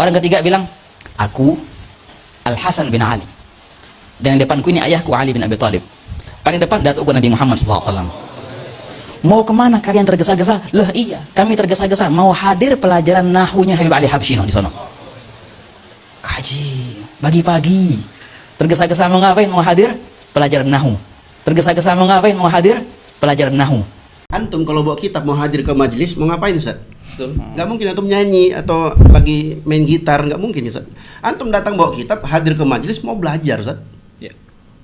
Orang ketiga bilang, aku Al-Hasan bin Ali. Dan yang depanku ini ayahku Ali bin Abi Thalib. Paling depan datuk Nabi Muhammad SAW. Mau kemana kalian tergesa-gesa? Lah iya, kami tergesa-gesa mau hadir pelajaran nahunya Habib Ali Habsyi di sana. Kaji pagi-pagi. Tergesa-gesa mau ngapain? Mau hadir pelajaran nahu. Tergesa-gesa mau ngapain? Mau hadir pelajaran nahu. Antum kalau bawa kitab mau hadir ke majelis mau ngapain, Ustaz? Betul. Nggak mungkin antum nyanyi atau lagi main gitar, nggak mungkin, Ustaz. Antum datang bawa kitab, hadir ke majelis mau belajar, Ustaz. Ya.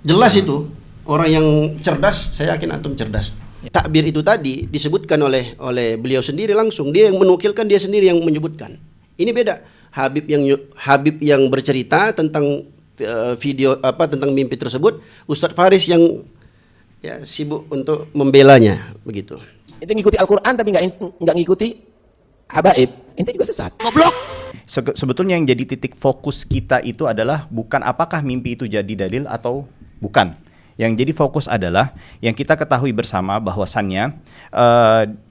Jelas itu. Orang yang cerdas, saya yakin antum cerdas. Takbir itu tadi disebutkan oleh beliau sendiri langsung, dia yang menukilkan, dia sendiri yang menyebutkan. Ini beda. Habib yang bercerita tentang tentang mimpi tersebut, Ustadz Faris yang ya sibuk untuk membelanya begitu. Ente ngikuti Al-Quran tapi nggak ngikuti habaib, ente juga sesat. Goblok. Sebetulnya yang jadi titik fokus kita itu adalah bukan apakah mimpi itu jadi dalil atau bukan. Yang jadi fokus adalah yang kita ketahui bersama bahwasannya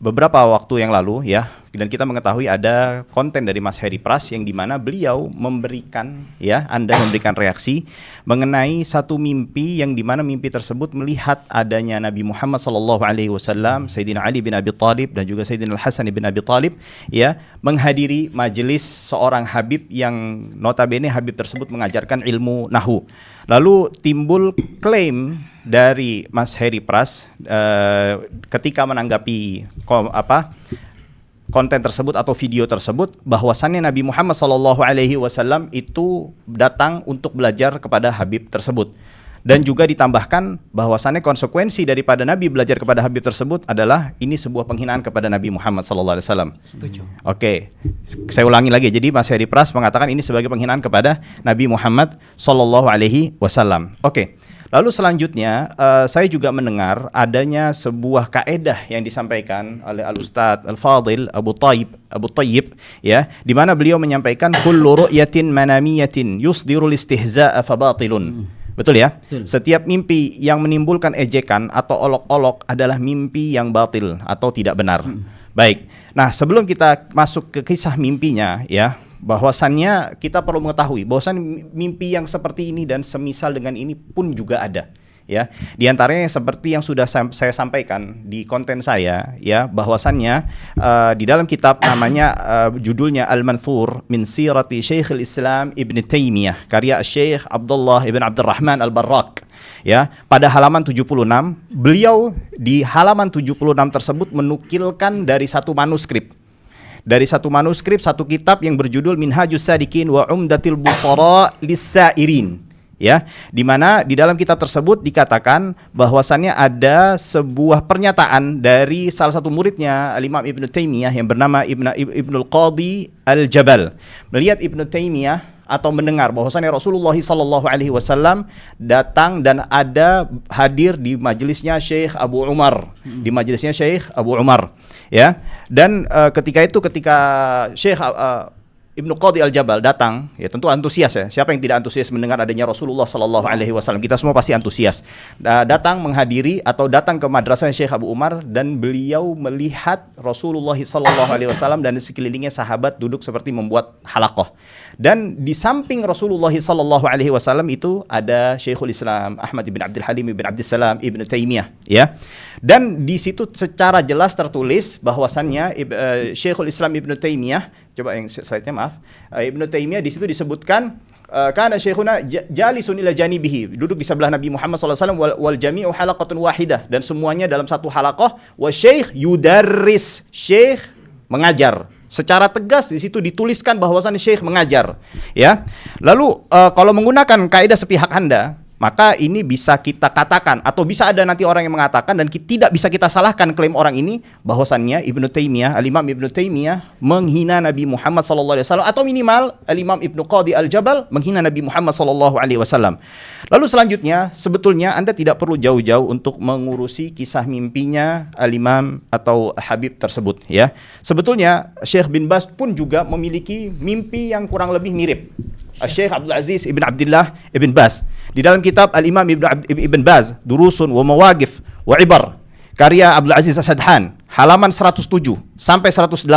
beberapa waktu yang lalu ya, dan kita mengetahui ada konten dari Mas Heri Pras yang dimana beliau memberikan ya, Anda memberikan reaksi mengenai satu mimpi yang dimana mimpi tersebut melihat adanya Nabi Muhammad SAW, Sayyidina Ali bin Abi Thalib dan juga Sayyidina Al-Hasan bin Abi Thalib ya, menghadiri majelis seorang Habib yang notabene Habib tersebut mengajarkan ilmu nahu. Lalu timbul klaim dari Mas Heri Pras ketika menanggapi konten tersebut atau video tersebut bahwasannya Nabi Muhammad SAW itu datang untuk belajar kepada Habib tersebut. Dan juga ditambahkan bahwasannya konsekuensi daripada Nabi belajar kepada Habib tersebut adalah ini sebuah penghinaan kepada Nabi Muhammad SAW. Setuju. Oke, saya ulangi lagi. Jadi Mas Heri Pras mengatakan ini sebagai penghinaan kepada Nabi Muhammad SAW. Oke. Lalu selanjutnya saya juga mendengar adanya sebuah kaedah yang disampaikan oleh Al-Ustadz Al-Fadil Abu Tayyib ya, di mana beliau menyampaikan kullu ru'yatin manamiyatin yusdirul istihza'a fabatilun. Betul ya? Betul. Setiap mimpi yang menimbulkan ejekan atau olok-olok adalah mimpi yang batil atau tidak benar. Baik. Nah, sebelum kita masuk ke kisah mimpinya ya, bahwasannya kita perlu mengetahui bahwasan mimpi yang seperti ini dan semisal dengan ini pun juga ada ya. Di antaranya seperti yang sudah saya sampaikan di konten saya ya, bahwasannya di dalam kitab namanya judulnya Al-Manthur min Sirati Syekhul Islam Ibn Taimiyah karya Syekh Abdullah Ibn Abdurrahman Al-Barrak ya, pada halaman 76 beliau di halaman 76 tersebut menukilkan dari satu manuskrip satu kitab yang berjudul Minhajus Sadikin wa Umdatil Busara Lis-Sairin ya, di mana di dalam kitab tersebut dikatakan bahwasannya ada sebuah pernyataan dari salah satu muridnya Al-Imam Ibn Taimiyah yang bernama Ibnul Qadi Al-Jabal. Melihat Ibn Taimiyah atau mendengar bahwasannya Rasulullah SAW datang dan ada hadir di majelisnya Syekh Abu Umar, ya. Dan ketika Syekh Ibnu Qadi Al-Jabal datang, ya tentu antusias ya. Siapa yang tidak antusias mendengar adanya Rasulullah SAW? Kita semua pasti antusias. Datang menghadiri atau datang ke madrasah Syekh Abu Umar dan beliau melihat Rasulullah SAW dan di sekelilingnya sahabat duduk seperti membuat halaqah. Dan di samping Rasulullah SAW itu ada Syekhul Islam Ahmad bin Abdul Halim bin Abdul Salam Ibn Taimiyah, ya. Dan di situ secara jelas tertulis bahwasannya Syekhul Islam Ibn Taimiyah, coba yang slide-nya maaf, Ibn Taimiyah di situ disebutkan kana syekhuna jalisun ila janibihi, duduk di sebelah Nabi Muhammad SAW wal jami'u halaqatun wahidah, dan semuanya dalam satu halaqah, wa syekh yudarris, syekh mengajar. Secara tegas di situ dituliskan bahwasan syekh mengajar, ya. Lalu kalau menggunakan kaidah sepihak Anda, maka ini bisa kita katakan atau bisa ada nanti orang yang mengatakan dan tidak bisa kita salahkan klaim orang ini bahwasannya Ibnu Taimiyah, Al-Imam Ibnu Taimiyah menghina Nabi Muhammad SAW, atau minimal Al-Imam Ibnu Qadi Al-Jabal menghina Nabi Muhammad SAW. Lalu selanjutnya sebetulnya Anda tidak perlu jauh-jauh untuk mengurusi kisah mimpinya Al-Imam atau Habib tersebut, ya. Sebetulnya Syekh bin Baz pun juga memiliki mimpi yang kurang lebih mirip. Syekh Abdul Aziz Ibn Abdullah Ibn Baz di dalam kitab Al-Imam Ibn Baz Durusun wa Mawaqif wa Ibar karya Abdul Aziz As-Sadhan halaman 107 sampai 108,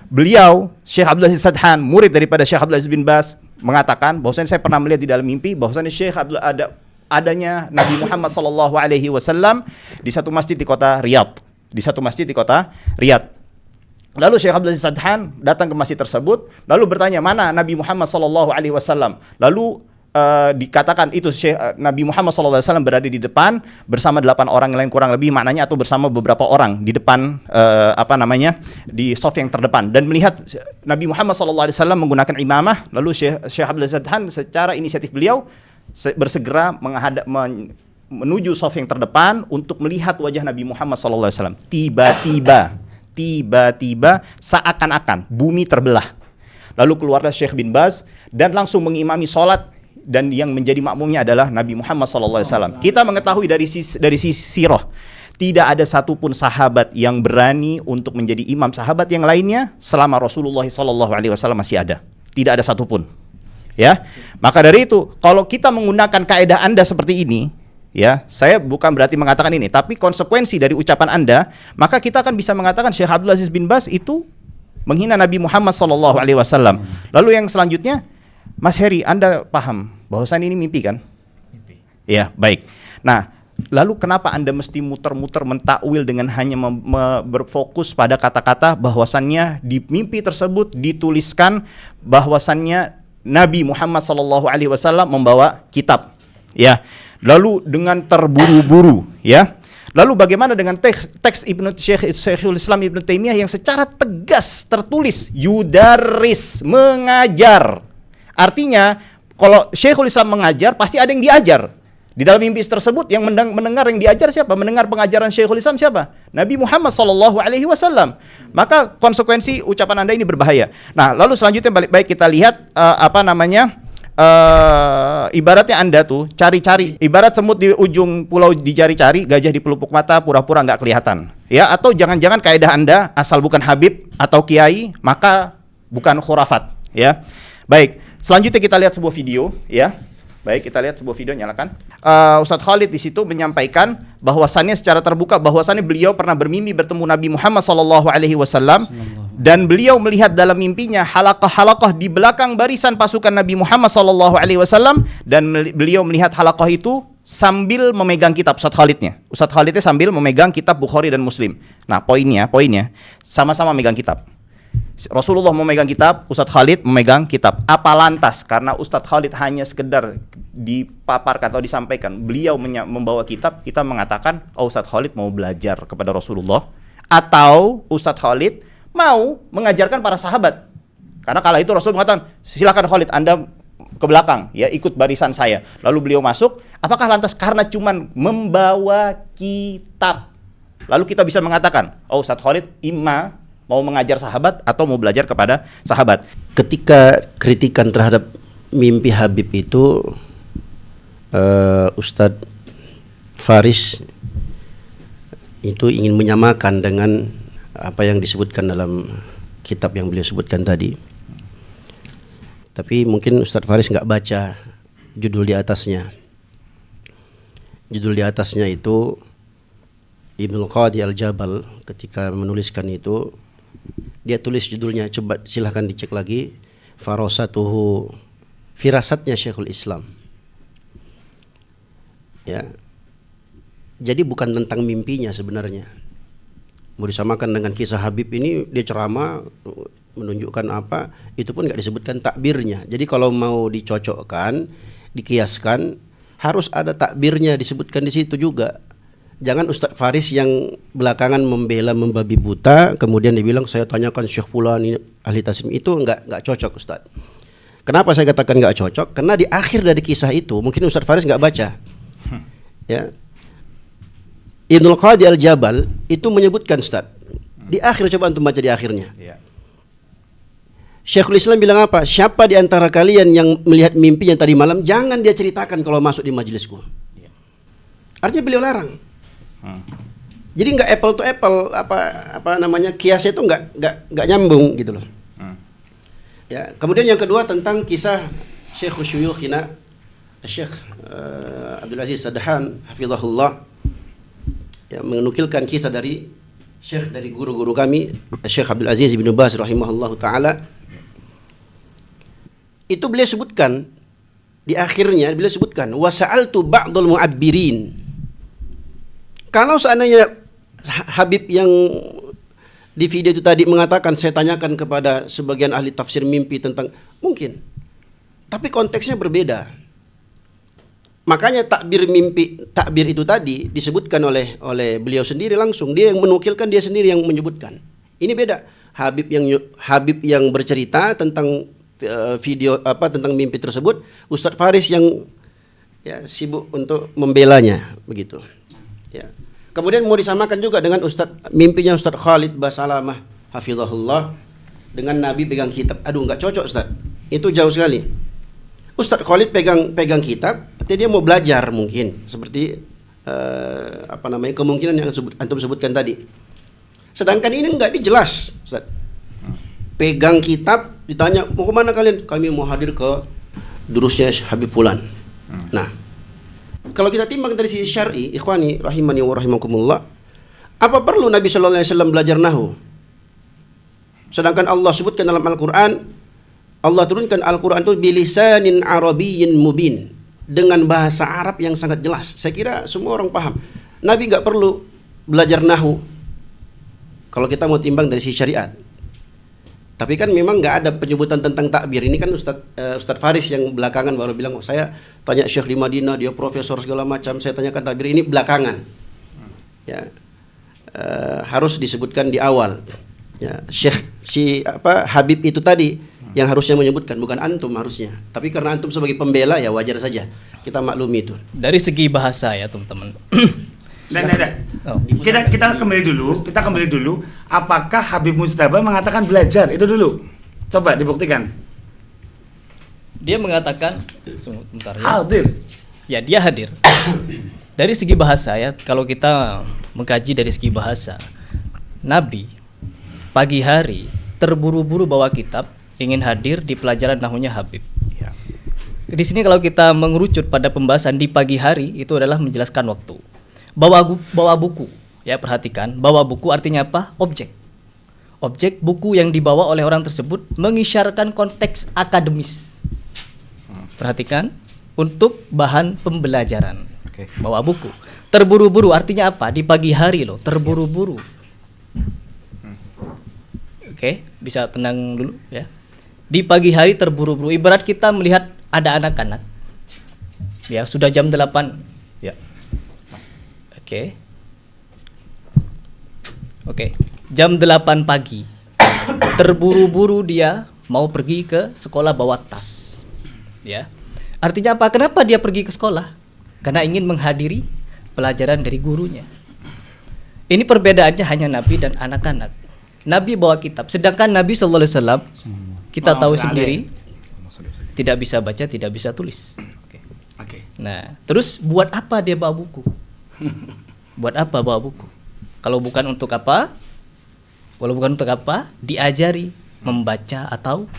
beliau Syekh Abdul Aziz Sadhan, murid daripada Syekh Abdul Aziz bin Baz, mengatakan bahwasanya saya pernah melihat di dalam mimpi bahwasanya Syekh Abdul adanya Nabi Muhammad sallallahu alaihi wasallam di satu masjid di kota Riyadh. Lalu Syekh Abdul Aziz Sadhan datang ke masjid tersebut, lalu bertanya, mana Nabi Muhammad sallallahu alaihi wasallam? Lalu dikatakan itu Nabi Muhammad sallallahu alaihi wasallam berada di depan bersama 8 orang lain kurang lebih, maknanya atau bersama beberapa orang di depan di saf yang terdepan, dan melihat Nabi Muhammad sallallahu alaihi wasallam menggunakan imamah. Lalu Syekh Abdul Aziz Sadhan secara inisiatif beliau bersegera menuju saf yang terdepan untuk melihat wajah Nabi Muhammad sallallahu alaihi wasallam. Tiba-tiba seakan-akan bumi terbelah. Lalu keluarlah Syekh bin Baz dan langsung mengimami sholat, dan yang menjadi makmumnya adalah Nabi Muhammad SAW. Kita mengetahui dari sisi sirah, tidak ada satupun sahabat yang berani untuk menjadi imam sahabat yang lainnya selama Rasulullah SAW masih ada. Tidak ada satupun. Ya, maka dari itu, kalau kita menggunakan kaidah Anda seperti ini, ya, saya bukan berarti mengatakan ini, tapi konsekuensi dari ucapan Anda, maka kita akan bisa mengatakan Syekh Abdul Aziz bin Baz itu menghina Nabi Muhammad SAW. Lalu yang selanjutnya, Mas Heri, Anda paham bahwasannya ini mimpi kan? Mimpi. Ya, baik. Nah, lalu kenapa Anda mesti muter-muter mentakwil dengan hanya berfokus pada kata-kata bahwasannya di mimpi tersebut dituliskan bahwasannya Nabi Muhammad SAW membawa kitab, ya. Lalu dengan terburu-buru, ya. Lalu bagaimana dengan teks Syekhul Islam Ibnu Taimiyah yang secara tegas tertulis yudaris, mengajar. Artinya kalau Syekhul Islam mengajar pasti ada yang diajar. Di dalam mimpi tersebut yang mendengar yang diajar siapa? Mendengar pengajaran Syekhul Islam siapa? Nabi Muhammad SAW. Maka konsekuensi ucapan Anda ini berbahaya. Nah, lalu selanjutnya baik kita lihat ibaratnya Anda tuh cari-cari, ibarat semut di ujung pulau dicari-cari, gajah di pelupuk mata pura-pura nggak kelihatan, ya. Atau jangan-jangan kaidah Anda asal bukan Habib atau Kiai maka bukan khurafat, ya. Baik, selanjutnya kita lihat sebuah video, ya. Baik, kita lihat sebuah video, nyalakan. Ustadz Khalid di situ menyampaikan bahwasannya secara terbuka bahwasannya beliau pernah bermimpi bertemu Nabi Muhammad SAW, dan beliau melihat dalam mimpinya halaqah-halaqah di belakang barisan pasukan Nabi Muhammad SAW, dan beliau melihat halaqah itu sambil memegang kitab. Ustadz Khalidnya sambil memegang kitab Bukhari dan Muslim. Nah, poinnya sama-sama memegang kitab. Rasulullah memegang kitab, Ustadz Khalid memegang kitab. Apa lantas karena Ustadz Khalid hanya sekedar dipaparkan atau disampaikan beliau membawa kitab, kita mengatakan Ustadz Khalid mau belajar kepada Rasulullah, atau Ustadz Khalid mau mengajarkan para sahabat? Karena kala itu Rasul mengatakan, silakan Khalid, Anda ke belakang, ya, ikut barisan saya. Lalu beliau masuk. Apakah lantas karena cuman membawa kitab lalu kita bisa mengatakan Ustadz Khalid imma mau mengajar sahabat atau mau belajar kepada sahabat? Ketika kritikan terhadap mimpi Habib itu, Ustadz Faris itu ingin menyamakan dengan apa yang disebutkan dalam kitab yang beliau sebutkan tadi. Tapi mungkin Ustadz Faris nggak baca judul di atasnya. Judul di atasnya itu Ibnu Qadi Al-Jabal ketika menuliskan itu, dia tulis judulnya, coba silahkan dicek lagi, Farasatuhu, firasatnya Syekhul Islam. Ya. Jadi bukan tentang mimpinya sebenarnya. Mau disamakan dengan kisah Habib ini, dia ceramah menunjukkan apa, itu pun nggak disebutkan takbirnya. Jadi kalau mau dicocokkan, dikiaskan, harus ada takbirnya disebutkan di situ juga. Jangan Ustadz Faris yang belakangan membela membabi buta, kemudian dibilang saya tanyakan Syekh Fulan ini ahli taslim, itu nggak cocok Ustadz. Kenapa saya katakan nggak cocok? Karena di akhir dari kisah itu mungkin Ustadz Faris nggak baca. Ya, Ibnu Qadi Al-Jabal itu menyebutkan Ustadz di akhir, coba antum baca di akhirnya. Syekhul Islam bilang apa? Siapa di antara kalian yang melihat mimpi yang tadi malam, jangan dia ceritakan kalau masuk di majelisku. Artinya beliau larang. Jadi nggak apple to apple, apa namanya, kiasnya itu nggak nyambung gitu loh. Ya, kemudian yang kedua tentang kisah Syekh Syuyukhina Syekh Abdul Aziz Sadhan hafizahullah, ya, menukilkan kisah dari Syekh dari guru-guru kami, Syekh Abdul Aziz bin Baz rahimahullahu taala, itu beliau sebutkan di akhirnya, beliau sebutkan wasa'altu ba'dul mu'abbirin. Kalau seandainya Habib yang di video itu tadi mengatakan, saya tanyakan kepada sebagian ahli tafsir mimpi tentang, mungkin, tapi konteksnya berbeda. Makanya takbir itu tadi disebutkan oleh beliau sendiri langsung, dia yang menukilkan, dia sendiri yang menyebutkan. Ini beda. Habib yang bercerita tentang video tentang mimpi tersebut, Ustadz Faris yang ya sibuk untuk membelanya begitu. Ya. Kemudian mau disamakan juga dengan mimpinya Ustadz Khalid Basalamah hafizahullah dengan Nabi pegang kitab. Aduh, nggak cocok Ustadz. Itu jauh sekali. Ustadz Khalid pegang kitab, artinya dia mau belajar mungkin seperti kemungkinan yang antum sebutkan tadi. Sedangkan ini enggak dijelas, Ustadz. Pegang kitab, ditanya mau kemana kalian? Kami mau hadir ke durusnya Habib Fulan. Nah, kalau kita timbang dari sisi syar'i, ikhwani rahimani wa rahimakumullah, apa perlu Nabi sallallahu alaihi wasallam belajar nahwu? Sedangkan Allah sebutkan dalam Al-Qur'an, Allah turunkan Al-Qur'an itu bilisanin arabiyyin mubin, dengan bahasa Arab yang sangat jelas. Saya kira semua orang paham. Nabi enggak perlu belajar nahwu. Kalau kita mau timbang dari sisi syariat. Tapi kan memang nggak ada penyebutan tentang takbir. Ini kan Ustadz Faris yang belakangan baru bilang, saya tanya Syekh di Madinah, dia profesor segala macam, saya tanyakan takbir, ini belakangan. Ya, harus disebutkan di awal. Ya, Habib itu tadi yang harusnya menyebutkan, bukan antum harusnya. Tapi karena antum sebagai pembela ya wajar saja, kita maklumi itu. Dari segi bahasa ya teman-teman. Oh. Kita kembali dulu. Apakah Habib Mujtaba mengatakan belajar? Itu dulu. Coba dibuktikan. Dia mengatakan sebentar ya. Hadir. Ya, dia hadir. Dari segi bahasa ya, kalau kita mengkaji dari segi bahasa, Nabi pagi hari terburu-buru bawa kitab, ingin hadir di pelajaran nahunya Habib. Ya. Di sini kalau kita mengerucut pada pembahasan di pagi hari, itu adalah menjelaskan waktu. Bawa buku, ya perhatikan, bawa buku artinya apa? Objek buku yang dibawa oleh orang tersebut mengisyaratkan konteks akademis. Perhatikan, untuk bahan pembelajaran. Oke. Bawa buku. Terburu-buru artinya apa? Di pagi hari loh, terburu-buru. Oke, bisa tenang dulu ya. Di pagi hari terburu-buru, ibarat kita melihat ada anak-anak. Ya, sudah jam 8. Ya. Oke. Jam 8 pagi. Terburu-buru dia mau pergi ke sekolah bawa tas. Ya. Artinya apa? Kenapa dia pergi ke sekolah? Karena ingin menghadiri pelajaran dari gurunya. Ini perbedaannya hanya Nabi dan anak-anak. Nabi bawa kitab, sedangkan Nabi sallallahu alaihi wasallam kita tahu sendiri tidak bisa baca, tidak bisa tulis. Oke. Nah, terus buat apa dia bawa buku? Buat apa bawa buku? Kalau bukan untuk apa? Kalau bukan untuk apa? Diajari membaca atau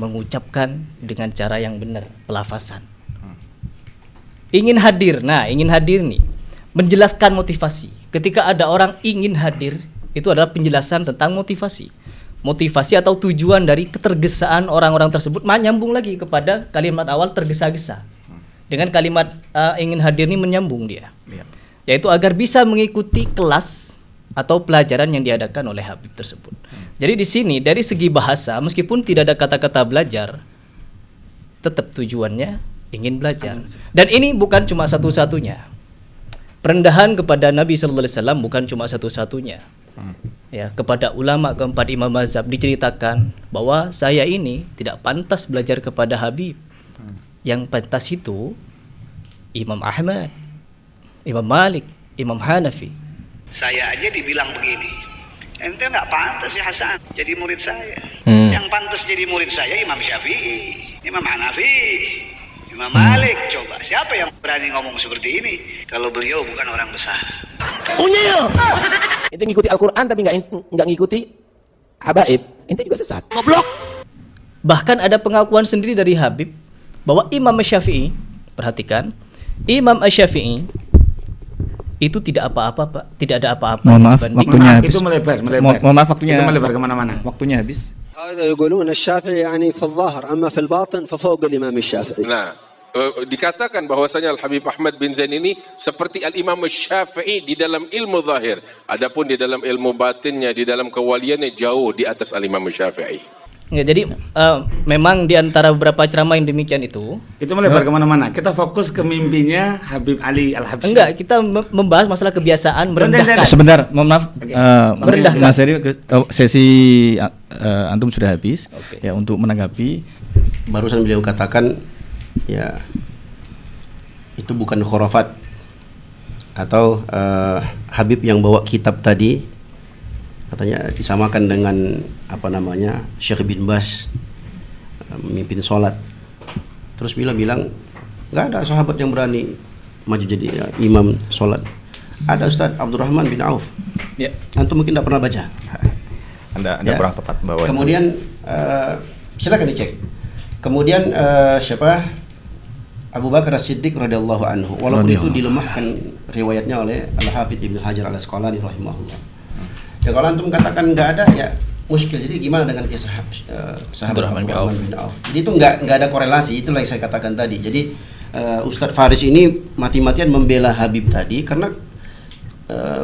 mengucapkan dengan cara yang benar, pelafasan. Ingin hadir. Nah, ingin hadir nih menjelaskan motivasi. Ketika ada orang ingin hadir, itu adalah penjelasan tentang motivasi. Motivasi atau tujuan dari ketergesaan orang-orang tersebut menyambung lagi kepada kalimat awal tergesa-gesa. Dengan kalimat ingin hadir ini menyambung dia. Yaitu agar bisa mengikuti kelas atau pelajaran yang diadakan oleh Habib tersebut. Jadi di sini dari segi bahasa, meskipun tidak ada kata-kata belajar, tetap tujuannya ingin belajar. Dan ini bukan cuma satu-satunya. Perendahan kepada Nabi sallallahu alaihi wasallam bukan cuma satu-satunya. Ya, kepada ulama keempat imam mazhab diceritakan bahwa saya ini tidak pantas belajar kepada Habib. Yang pantas itu Imam Ahmad, Imam Malik, Imam Hanafi. Saya aja dibilang begini, ente nggak pantas ya Hasan jadi murid saya. Yang pantas jadi murid saya Imam Syafi'i, Imam Hanafi, Imam Malik. Coba siapa yang berani ngomong seperti ini kalau beliau bukan orang besar? Unyil. Ente ngikuti Al-Quran tapi nggak ngikuti habaib, ente juga sesat. Goblok. Bahkan ada pengakuan sendiri dari Habib bahwa Imam Syafi'i, perhatikan, Imam Syafi'i itu tidak apa-apa, Pak. Tidak ada apa-apa. Mohon maaf, dibanding- waktunya habis. Itu melebar. Mohon maaf, waktunya. Itu melebar kemana-mana. Waktunya habis. هذا يقولون الشافعي يعني في الظاهر أما في الباطن ففوق الإمام الشافعي. Nah, dikatakan bahwasanya Al-Habib Ahmad bin Zain ini seperti Al-Imam Syafi'i di dalam ilmu zahir. Adapun di dalam ilmu batinnya, di dalam kewaliannya jauh di atas Al-Imam Syafi'i. Ya, jadi memang di antara beberapa ceramah yang demikian itu melebar kemana-mana. Kita fokus ke mimpinya Habib Ali Al-Habsyi. enggak, kita membahas masalah kebiasaan merendahkan. Sebentar, mohon maaf. Merendahkan. Mas Heri, sesi antum sudah habis. Ya, untuk menanggapi. Barusan beliau katakan ya itu bukan khurafat atau Habib yang bawa kitab tadi katanya disamakan dengan apa namanya Syekh bin Bas memimpin sholat. Terus beliau bilang nggak ada sahabat yang berani maju jadi imam sholat. Ada Ustadz Abdurrahman bin Auf. Ya. Antum mungkin tidak pernah baca. Anda Ya. kurang tepat bahwa. Kemudian silakan dicek. Kemudian siapa? Abu Bakar As-Siddiq radhiyallahu anhu. Walaupun itu dilemahkan riwayatnya oleh Al-Hafidz Ibnu Hajar Al-Asqalani rahimahullah. Ya kalau antum katakan nggak ada ya muskil. Jadi gimana dengan kisah sahabat Abdurrahman bin Auf? Jadi itu nggak ada korelasi. Itulah yang saya katakan tadi. Jadi Ustadz Faris ini mati-matian membela Habib tadi karena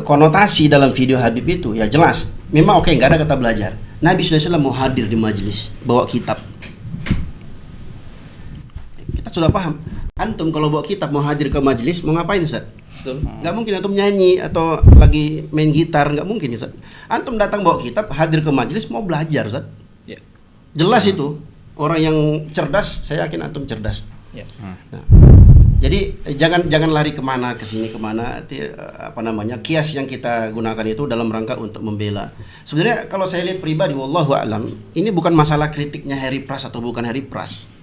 konotasi dalam video Habib itu ya jelas. Memang oke, nggak ada kata belajar. Nabi SAW mau hadir di majelis bawa kitab. Kita sudah paham. Antum kalau bawa kitab mau hadir ke majelis mau ngapain Ustaz? Betul. Nggak mungkin antum nyanyi atau lagi main gitar, nggak mungkin Ustaz. Antum datang bawa kitab hadir ke majelis mau belajar Ustaz. Ya. Jelas itu. Orang yang cerdas, saya yakin antum cerdas. Ya. Nah, jadi jangan lari kemana kesini kemana. Apa namanya kias yang kita gunakan itu dalam rangka untuk membela. Sebenarnya kalau saya lihat pribadi, wallahu a'lam, ini bukan masalah kritiknya Harry Pras atau bukan Harry Pras.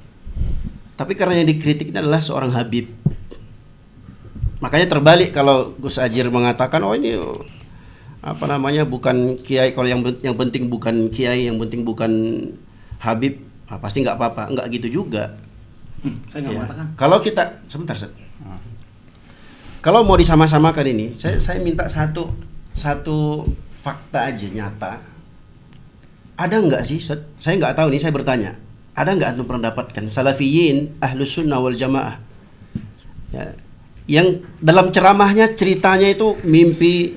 Tapi karena yang dikritik ini adalah seorang Habib. Makanya terbalik kalau Gus Ajir mengatakan oh ini apa namanya bukan kiai, kalau yang penting bukan kiai, yang penting bukan Habib, pasti nggak apa-apa. Nggak gitu juga. Saya nggak mengatakan. Kalau kita sebentar, kalau mau disama-samakan ini, saya minta satu fakta aja nyata. Ada nggak sih? Saya nggak tahu nih, saya bertanya. Ada nggak antum pernah dapatkan salafiyin ahlus sunnah wal jamaah ya, yang dalam ceramahnya ceritanya itu mimpi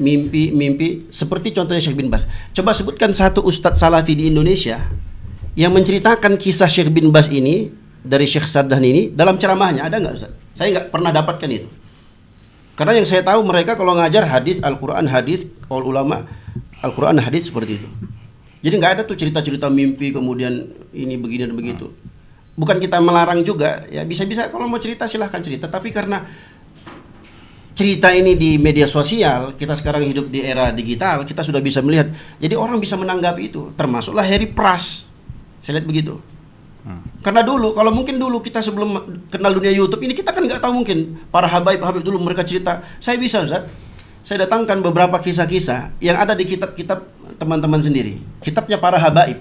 seperti contohnya Syekh bin Bas. Coba sebutkan satu ustadz salafi di Indonesia yang menceritakan kisah Syekh bin Bas ini dari Syekh Sadhan ini dalam ceramahnya. Ada nggak Ustaz? Saya nggak pernah dapatkan itu. Karena yang saya tahu mereka kalau ngajar hadis, Al-Quran, hadis, kaul ulama, Al-Quran, hadis seperti itu. Jadi nggak ada tuh cerita-cerita mimpi kemudian ini begini dan begitu. Bukan kita melarang juga, ya bisa-bisa kalau mau cerita silahkan cerita. Tapi karena cerita ini di media sosial, kita sekarang hidup di era digital, kita sudah bisa melihat. Jadi orang bisa menanggapi itu, termasuklah Harry Pras. Saya lihat begitu. Karena dulu, kalau mungkin dulu kita sebelum kenal dunia YouTube ini, kita kan nggak tahu mungkin para habaib dulu mereka cerita. Saya bisa Ustaz, saya datangkan beberapa kisah-kisah yang ada di kitab-kitab teman-teman sendiri. Kitabnya para habaib.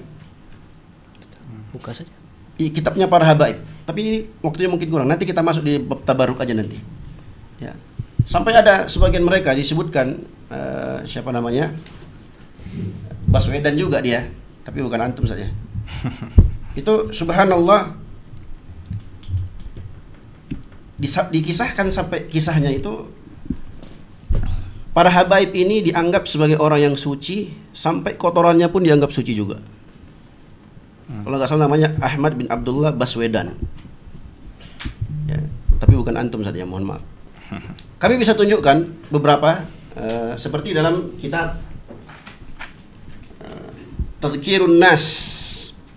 Buka saja. Kitabnya para habaib. Tapi ini waktunya mungkin kurang. Nanti kita masuk di bab tabaruk aja nanti. Ya. Sampai ada sebagian mereka disebutkan siapa namanya? Baswedan juga dia, tapi bukan antum saja. Itu subhanallah dikisahkan sampai kisahnya itu para habaib ini dianggap sebagai orang yang suci, sampai kotorannya pun dianggap suci juga. Kalau nggak salah namanya Ahmad bin Abdullah Baswedan. Ya, tapi bukan antum saja, mohon maaf. Kami bisa tunjukkan beberapa seperti dalam kitab Tadhkirun Nas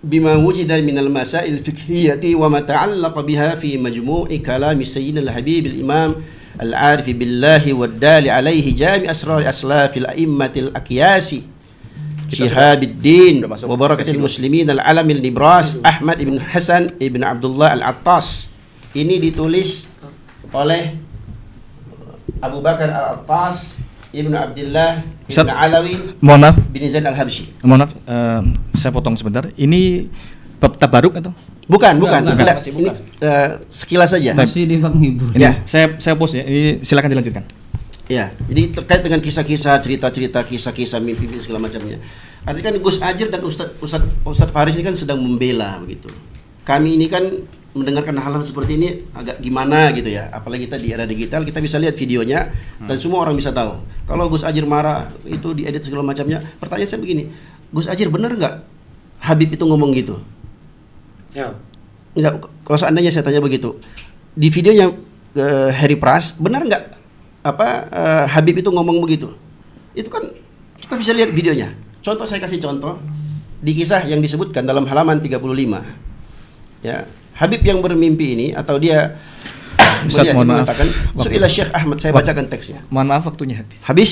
bima wujida minal masail fiqhiyati wa ma ta'allaqa biha fi majmu'i kalami sayyidina al-habib al-imam al-arif billahi wad-dali alaihi jami' asrar aslafil a'immatil akyasi Syihabuddin wa barakatil muslimin al-alamil nibras Ahmad ibn Hasan ibn Abdullah al-Attas. Ini ditulis oleh Abu Bakar al-Attas ibn Abdullah ibn Alawi Mohon maaf, bin Zain al-Habsyi. mohon maaf, saya potong sebentar. Ini bab tabaruk atau? Bukan. Enggak, masih Ini bukan. sekilas saja. Masih di bab menghibur. Ini Ya. saya pause ya. Ini silakan dilanjutkan. Ya, jadi terkait dengan kisah-kisah, cerita-cerita, kisah-kisah mimpi segala macamnya. Artinya kan Gus Ajir dan Ustadz Faris ini kan sedang membela begitu. Kami ini kan mendengarkan hal-hal seperti ini agak gimana gitu ya. Apalagi kita di era digital, kita bisa lihat videonya dan semua orang bisa tahu. Kalau Gus Ajir marah, itu diedit segala macamnya. Pertanyaan saya begini, Gus Ajir benar nggak Habib itu ngomong gitu? Siap. Enggak, kalau seandainya saya tanya begitu, di videonya Harry Pras, benar nggak Habib itu ngomong begitu? Itu kan kita bisa lihat videonya. Contoh, saya kasih contoh di kisah yang disebutkan dalam halaman 35. Ya, Habib yang bermimpi ini atau dia Ustaz, mohon maaf. mengatakan, Su'ila Syekh Ahmad, saya bacakan teksnya. Mohon maaf, waktunya habis. Habis?